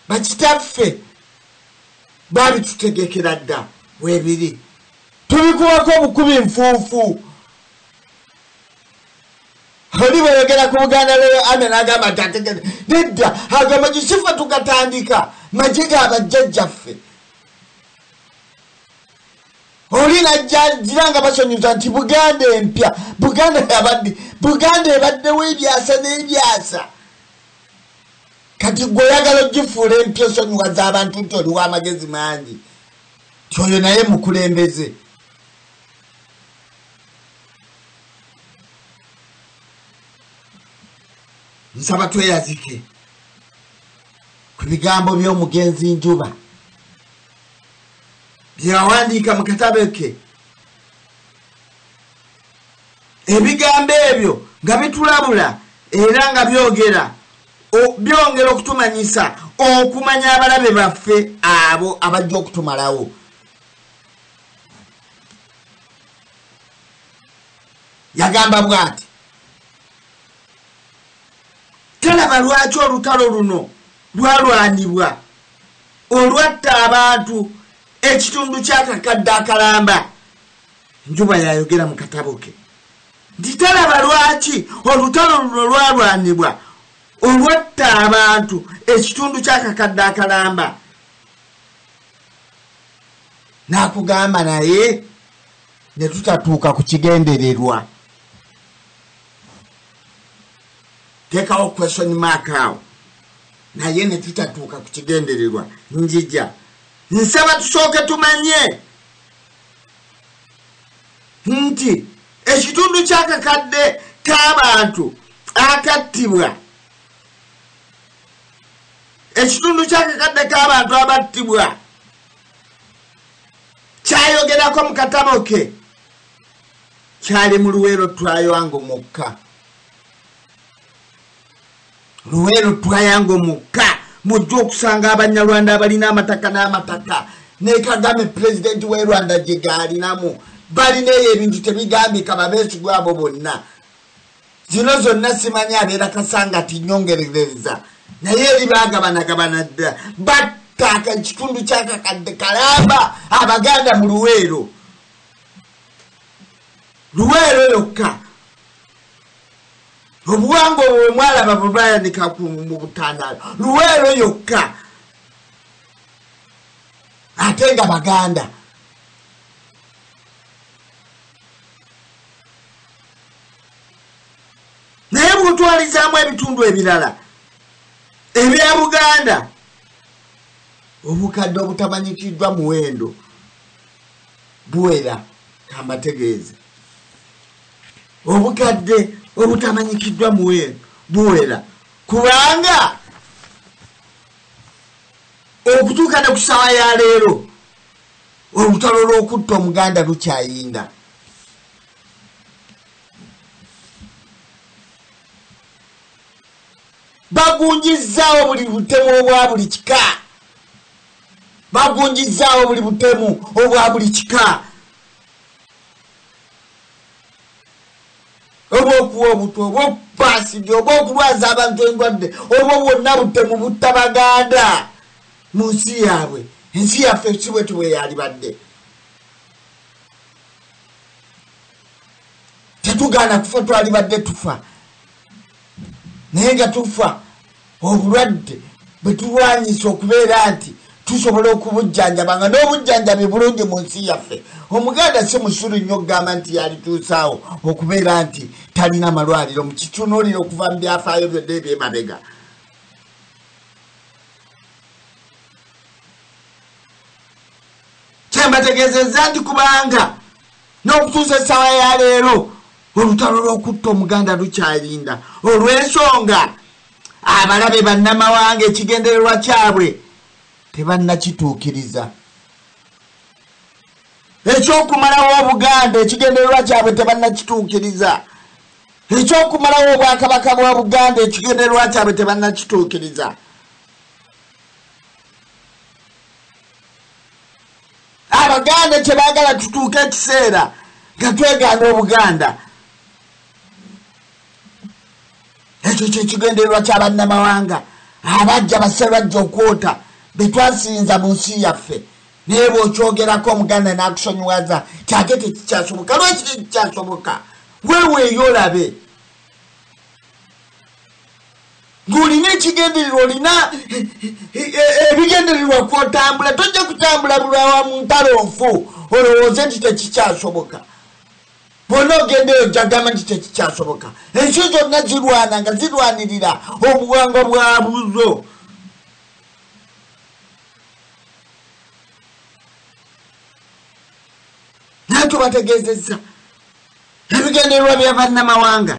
bakitaffe babitutegekera dda webiri tubikuwako obukubi nfuufu oli bweyogera ku Buganda leero ame n'agamba nti ategere nedda agamba gisifa tugatandika magye g'abajjajjaffe oli najja nga basonyuza nti Buganda empya Buganda ebaddewo ebyasa n'ebyasa kati gwe oyagala ogifuula empya osonyiwaza abantu nti oli w'amagezi mangi tyoyo naye mukulembeze nsaba tweyazike ku bigambo by'omugenzi Njuba byawandiika mu katabo ke ebigambo ebyo nga bitulabula era nga byongera okutumanyisa okumanya abalabe baffe abo abajja okutumalawo yagamba bw'ati talaba lwaki olutalo luno lwalwanibwa olwatta abantu ekitundu ky'akakadde akalamba Njuba yayogera mu katabo ke nti talaba lwaki olutalo luno lwalwanibwa olwatta abantu ekitundu ky'akakadde akalamba n'akugamba naye ne tutatuuka ku kigendererwa teekawo question mark awo naye ne tutatuuka ku kigendererwa njija nsaba tusooke tumanye nti ekitundu ky'akakadde k'abantu akattibwa ekitundu ky'akakadde k'abantu abattibwa kyayogerako mu katabo ke kyali mu Luweero Twayango mukka Luweero Twayango mukka mujja okusanga Abanyarwanda abalina amataka n'amataka ne Kagame pulezidenti w'e Rwanda gye gaalinamu balina eyo ebintu tebigambika babeesigwa abo bonna zino zonna simanyi abeera kasanga ti nyongerereza naye eri baagabanagabana dda battaaka ekitundu ky'akakadde kalamba Abaganda mu Luweero yokka obuwangwa bwe mwalaba bwe baayanika mu butandaalo Luweero yokka ate nga Baganda naye bw'otwalizaamu ebitundu ebirala ebya Buganda obukadde obutamanyikiddwa muwendo buwera kambategeeze obukadde obutamanyikiddwa muwendo buwera kubanga okutuuka ne ku ssaawa ya leero olutalo lw'okutta Omuganda lukyayinda bagunjizzaawo buli butemu obwa buli kika bagunjizzaawo buli butemu obwa buli kika obwokuwa obutwa obwokupaasidde obwokulwaza abantu endwadde obwo bwonna butemu butta Baganda mu nsi yaabwe ensi yaffe si bwe tubwe yalibadde tetugaana kufa twalibadde tufa naye nga tufa obulwadde bwe tulwanyisa okubeera nti tusobola okubujjanjaba nga n'obujjanjabi bulungi mu nsi yaffe Omuganda si musulu nnyo okugamba nti yalituusaawo okubeera nti talina malwaliro mu kitunuuliro okuva mu byafaayo byonna ebyemabega kyembategeezezza nti kubanga n'okutuusa essaawa ya leero olutalo lw'okutta Omuganda lukyalinda olw'ensonga abalabe bannamawanga ekigendererwa kyabwe tebannakituukiriza ekyokumalawo Obuganda ekigendererwa kyabwe tebannakituukiriza ekyokumalawo Obwakabaka bwa Buganda ekigendererwa kyabwe tebannakituukiriza Abaganda kye baagala tutuuke ekiseera nga twegaana Obuganda ekyo kyekigendererwa ky'abannamawanga abajja baserwajja okwota betwasinza mu nsi yaffe naye bw'okyogerako omuganda n'akusonyiwaza kyate tekikyasoboka lwaki tekikyasoboka weeweeyo olabe ng'olina ekigendererwa olina ebigendererwa kwotambula tojja kutambula bulwawa mu ntalo nfu olowooze nti tekikyasoboka bwonna ogendeyo ojjagamba nti tekikyasoboka ensi zonna zirwana nga zirwanirira obuwangwa bwa buzo naye tubategeezezza ebigendererwa bya bannamawanga